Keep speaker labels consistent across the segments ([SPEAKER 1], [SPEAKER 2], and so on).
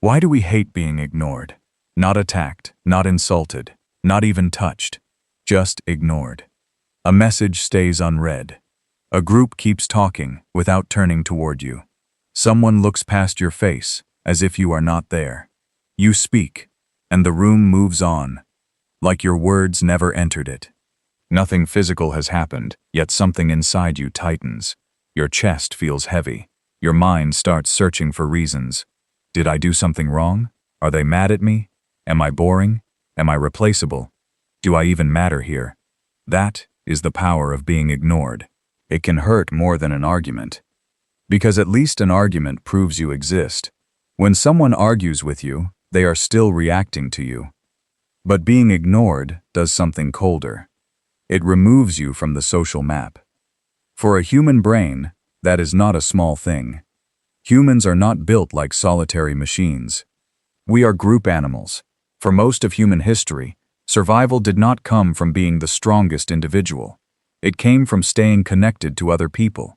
[SPEAKER 1] Why do we hate being ignored? Not attacked, not insulted, not even touched. Just ignored. A message stays unread. A group keeps talking without turning toward you. Someone looks past your face as if you are not there. You speak, and the room moves on, like your words never entered it. Nothing physical has happened, yet something inside you tightens. Your chest feels heavy. Your mind starts searching for reasons. Did I do something wrong? Are they mad at me? Am I boring? Am I replaceable? Do I even matter here? That is the power of being ignored. It can hurt more than an argument. Because at least an argument proves you exist. When someone argues with you, they are still reacting to you. But being ignored does something colder. It removes you from the social map. For a human brain, that is not a small thing. Humans are not built like solitary machines. We are group animals. For most of human history, survival did not come from being the strongest individual. It came from staying connected to other people.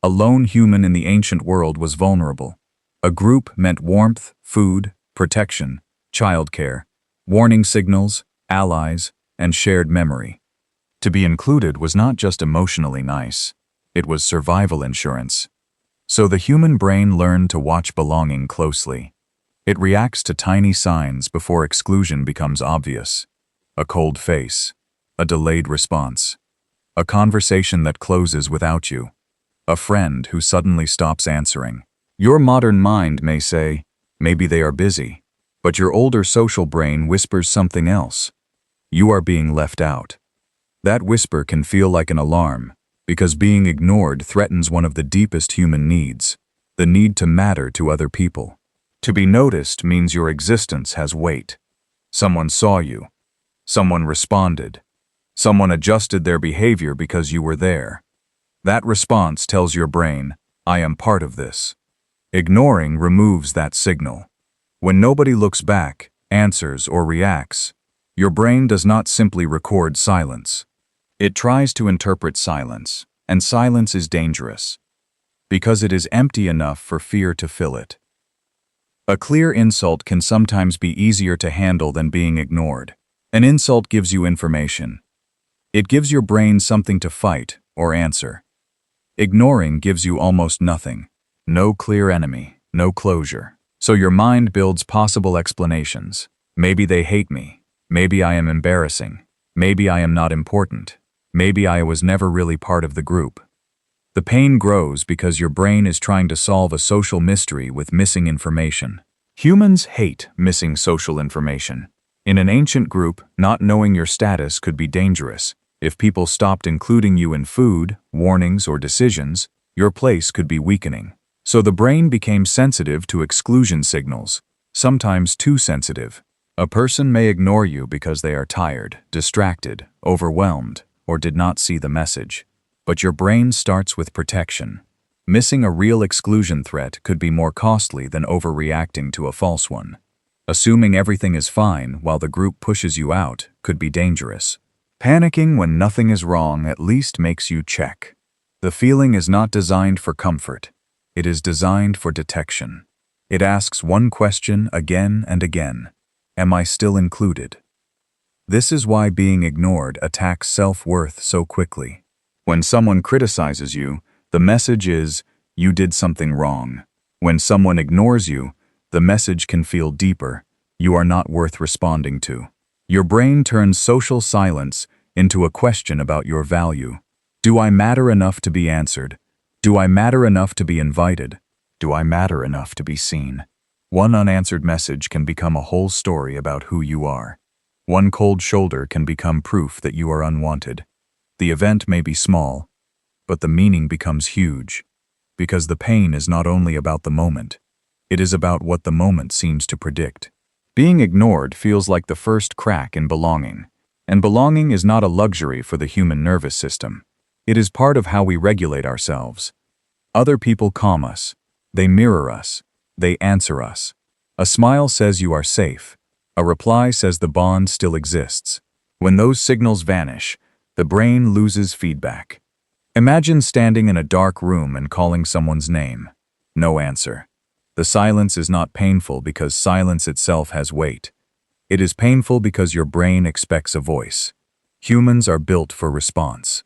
[SPEAKER 1] A lone human in the ancient world was vulnerable. A group meant warmth, food, protection, childcare, warning signals, allies, and shared memory. To be included was not just emotionally nice. It was survival insurance. So the human brain learned to watch belonging closely. It reacts to tiny signs before exclusion becomes obvious. A cold face, a delayed response, a conversation that closes without you, a friend who suddenly stops answering. Your modern mind may say, maybe they are busy, but your older social brain whispers something else. You are being left out. That whisper can feel like an alarm, because being ignored threatens one of the deepest human needs, the need to matter to other people. To be noticed means your existence has weight. Someone saw you. Someone responded. Someone adjusted their behavior because you were there. That response tells your brain, I am part of this. Ignoring removes that signal. When nobody looks back, answers, or reacts, your brain does not simply record silence. It tries to interpret silence, and silence is dangerous, because it is empty enough for fear to fill it. A clear insult can sometimes be easier to handle than being ignored. An insult gives you information. It gives your brain something to fight or answer. Ignoring gives you almost nothing. No clear enemy, no closure. So your mind builds possible explanations. Maybe they hate me. Maybe I am embarrassing. Maybe I am not important. Maybe I was never really part of the group. The pain grows because your brain is trying to solve a social mystery with missing information. Humans hate missing social information. In an ancient group, not knowing your status could be dangerous. If people stopped including you in food, warnings, or decisions, your place could be weakening. So the brain became sensitive to exclusion signals, sometimes too sensitive. A person may ignore you because they are tired, distracted, overwhelmed, or did not see the message. But your brain starts with protection. Missing a real exclusion threat could be more costly than overreacting to a false one. Assuming everything is fine while the group pushes you out could be dangerous. Panicking when nothing is wrong at least makes you check. The feeling is not designed for comfort. It is designed for detection. It asks one question again and again. Am I still included? This is why being ignored attacks self-worth so quickly. When someone criticizes you, the message is, you did something wrong. When someone ignores you, the message can feel deeper. You are not worth responding to. Your brain turns social silence into a question about your value. Do I matter enough to be answered? Do I matter enough to be invited? Do I matter enough to be seen? One unanswered message can become a whole story about who you are. One cold shoulder can become proof that you are unwanted. The event may be small, but the meaning becomes huge, because the pain is not only about the moment, it is about what the moment seems to predict. Being ignored feels like the first crack in belonging, and belonging is not a luxury for the human nervous system. It is part of how we regulate ourselves. Other people calm us, they mirror us, they answer us. A smile says you are safe, a reply says the bond still exists. When those signals vanish, the brain loses feedback. Imagine standing in a dark room and calling someone's name. No answer. The silence is not painful because silence itself has weight. It is painful because your brain expects a voice. Humans are built for response.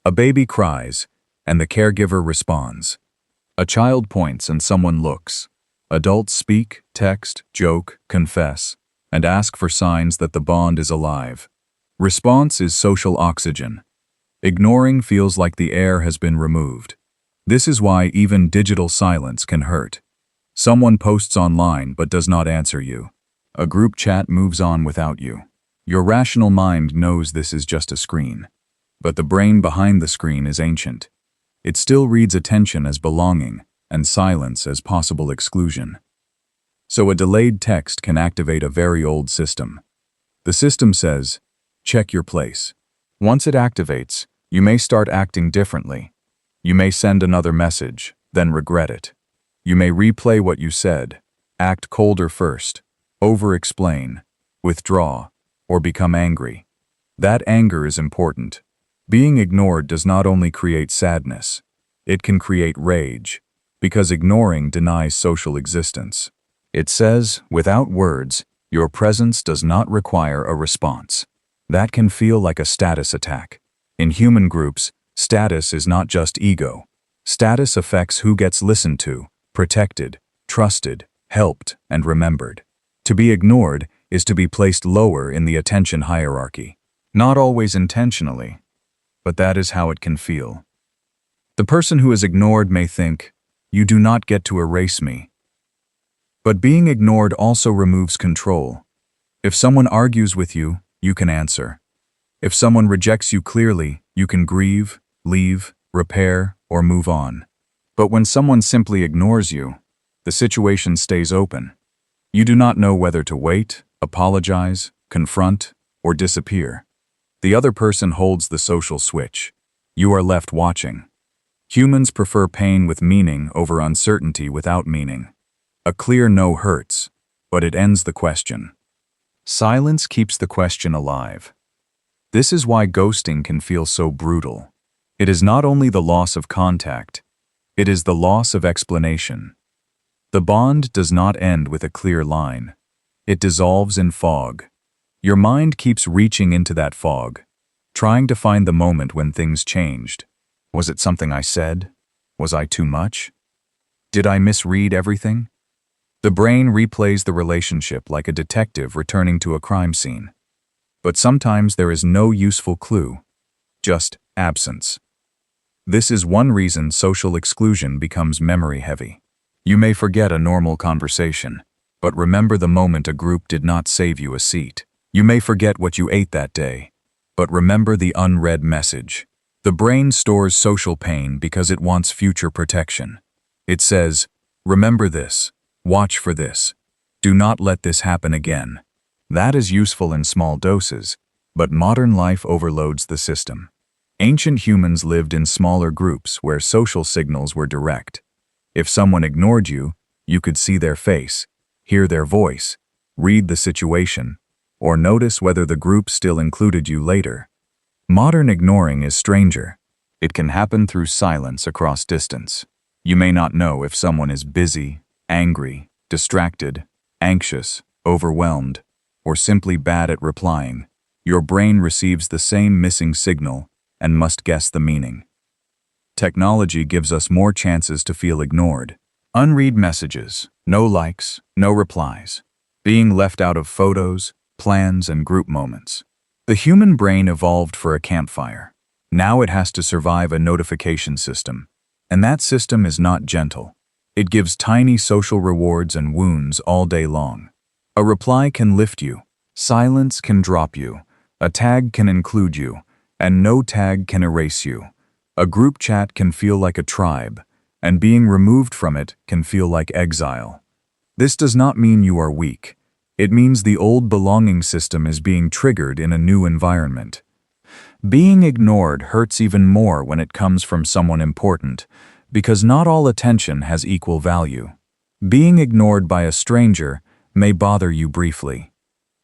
[SPEAKER 1] A baby cries, and the caregiver responds. A child points and someone looks. Adults speak, text, joke, confess, and ask for signs that the bond is alive. Response is social oxygen. Ignoring feels like the air has been removed. This is why even digital silence can hurt. Someone posts online but does not answer you. A group chat moves on without you. Your rational mind knows this is just a screen. But the brain behind the screen is ancient. It still reads attention as belonging and silence as possible exclusion. So a delayed text can activate a very old system. The system says, check your place. Once it activates, you may start acting differently. You may send another message, then regret it. You may replay what you said, act colder first, over-explain, withdraw, or become angry. That anger is important. Being ignored does not only create sadness, it can create rage, because ignoring denies social existence. It says, without words, your presence does not require a response. That can feel like a status attack. In human groups, status is not just ego. Status affects who gets listened to, protected, trusted, helped, and remembered. To be ignored is to be placed lower in the attention hierarchy. Not always intentionally, but that is how it can feel. The person who is ignored may think, you do not get to erase me. But being ignored also removes control. If someone argues with you, you can answer. If someone rejects you clearly, you can grieve, leave, repair, or move on. But when someone simply ignores you, the situation stays open. You do not know whether to wait, apologize, confront, or disappear. The other person holds the social switch. You are left watching. Humans prefer pain with meaning over uncertainty without meaning. A clear no hurts, but it ends the question. Silence keeps the question alive. This is why ghosting can feel so brutal. It is not only the loss of contact, it is the loss of explanation. The bond does not end with a clear line. It dissolves in fog. Your mind keeps reaching into that fog, trying to find the moment when things changed. Was it something I said? Was I too much? Did I misread everything? The brain replays the relationship like a detective returning to a crime scene. But sometimes there is no useful clue, just absence. This is one reason social exclusion becomes memory-heavy. You may forget a normal conversation, but remember the moment a group did not save you a seat. You may forget what you ate that day, but remember the unread message. The brain stores social pain because it wants future protection. It says, remember this, watch for this, do not let this happen again. That is useful in small doses, but modern life overloads the system. Ancient humans lived in smaller groups where social signals were direct. If someone ignored you, you could see their face, hear their voice, read the situation, or notice whether the group still included you later. Modern ignoring is stranger. It can happen through silence across distance. You may not know if someone is busy, angry, distracted, anxious, overwhelmed, or simply bad at replying. Your brain receives the same missing signal and must guess the meaning. Technology gives us more chances to feel ignored. Unread messages, no likes, no replies, being left out of photos, plans, and group moments. The human brain evolved for a campfire. Now it has to survive a notification system. And that system is not gentle. It gives tiny social rewards and wounds all day long. A reply can lift you. Silence can drop you. A tag can include you. And no tag can erase you. A group chat can feel like a tribe. And being removed from it can feel like exile. This does not mean you are weak. It means the old belonging system is being triggered in a new environment. Being ignored hurts even more when it comes from someone important, because not all attention has equal value. Being ignored by a stranger may bother you briefly.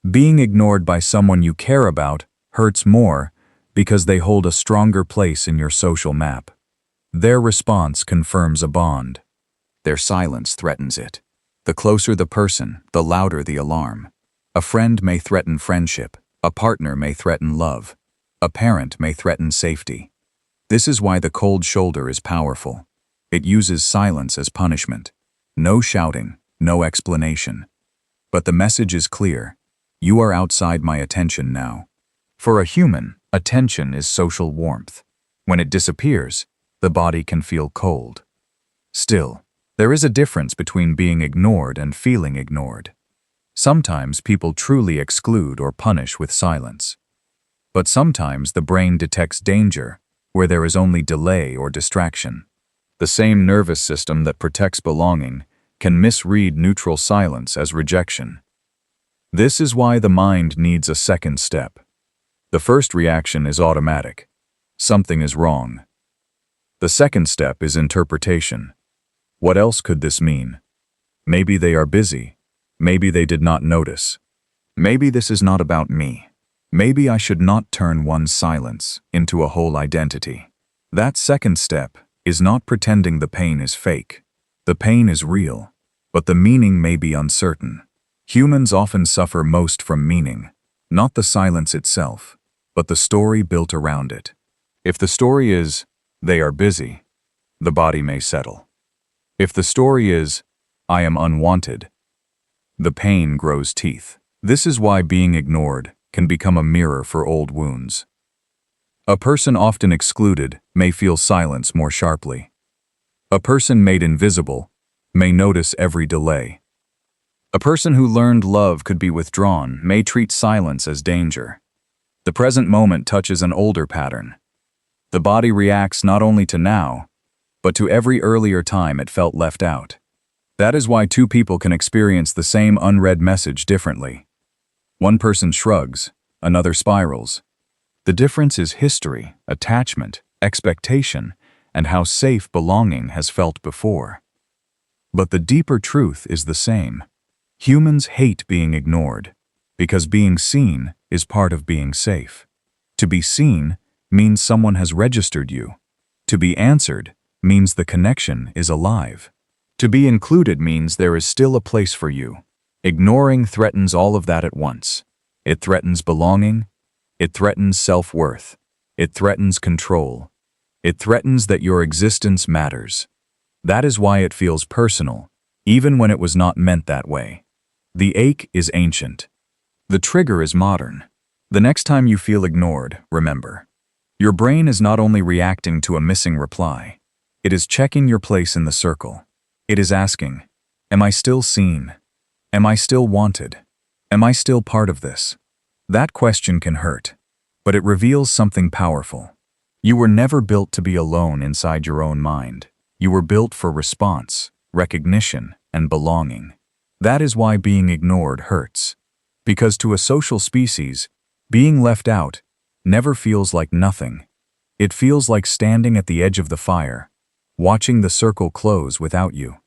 [SPEAKER 1] Being ignored by someone you care about hurts more because they hold a stronger place in your social map. Their response confirms a bond. Their silence threatens it. The closer the person, the louder the alarm. A friend may threaten friendship. A partner may threaten love. A parent may threaten safety. This is why the cold shoulder is powerful. It uses silence as punishment. No shouting, no explanation. But the message is clear. You are outside my attention now. For a human, attention is social warmth. When it disappears, the body can feel cold. Still, there is a difference between being ignored and feeling ignored. Sometimes people truly exclude or punish with silence. But sometimes the brain detects danger where there is only delay or distraction. The same nervous system that protects belonging can misread neutral silence as rejection. This is why the mind needs a second step. The first reaction is automatic. Something is wrong. The second step is interpretation. What else could this mean? Maybe they are busy. Maybe they did not notice. Maybe this is not about me. Maybe I should not turn one's silence into a whole identity. That second step is not pretending the pain is fake. The pain is real, but the meaning may be uncertain. Humans often suffer most from meaning, not the silence itself, but the story built around it. If the story is, they are busy, the body may settle. If the story is, I am unwanted, the pain grows teeth. This is why being ignored can become a mirror for old wounds. A person often excluded may feel silence more sharply. A person made invisible may notice every delay. A person who learned love could be withdrawn may treat silence as danger. The present moment touches an older pattern. The body reacts not only to now, but to every earlier time it felt left out. That is why two people can experience the same unread message differently. One person shrugs, another spirals. The difference is history, attachment, expectation, and how safe belonging has felt before. But the deeper truth is the same. Humans hate being ignored, because being seen is part of being safe. To be seen means someone has registered you. To be answered means the connection is alive. To be included means there is still a place for you. Ignoring threatens all of that at once. It threatens belonging. It threatens self-worth. It threatens control. It threatens that your existence matters. That is why it feels personal, even when it was not meant that way. The ache is ancient. The trigger is modern. The next time you feel ignored, remember, your brain is not only reacting to a missing reply, it is checking your place in the circle. It is asking, am I still seen? Am I still wanted? Am I still part of this? That question can hurt, but it reveals something powerful. You were never built to be alone inside your own mind. You were built for response, recognition, and belonging. That is why being ignored hurts. Because to a social species, being left out never feels like nothing. It feels like standing at the edge of the fire, watching the circle close without you.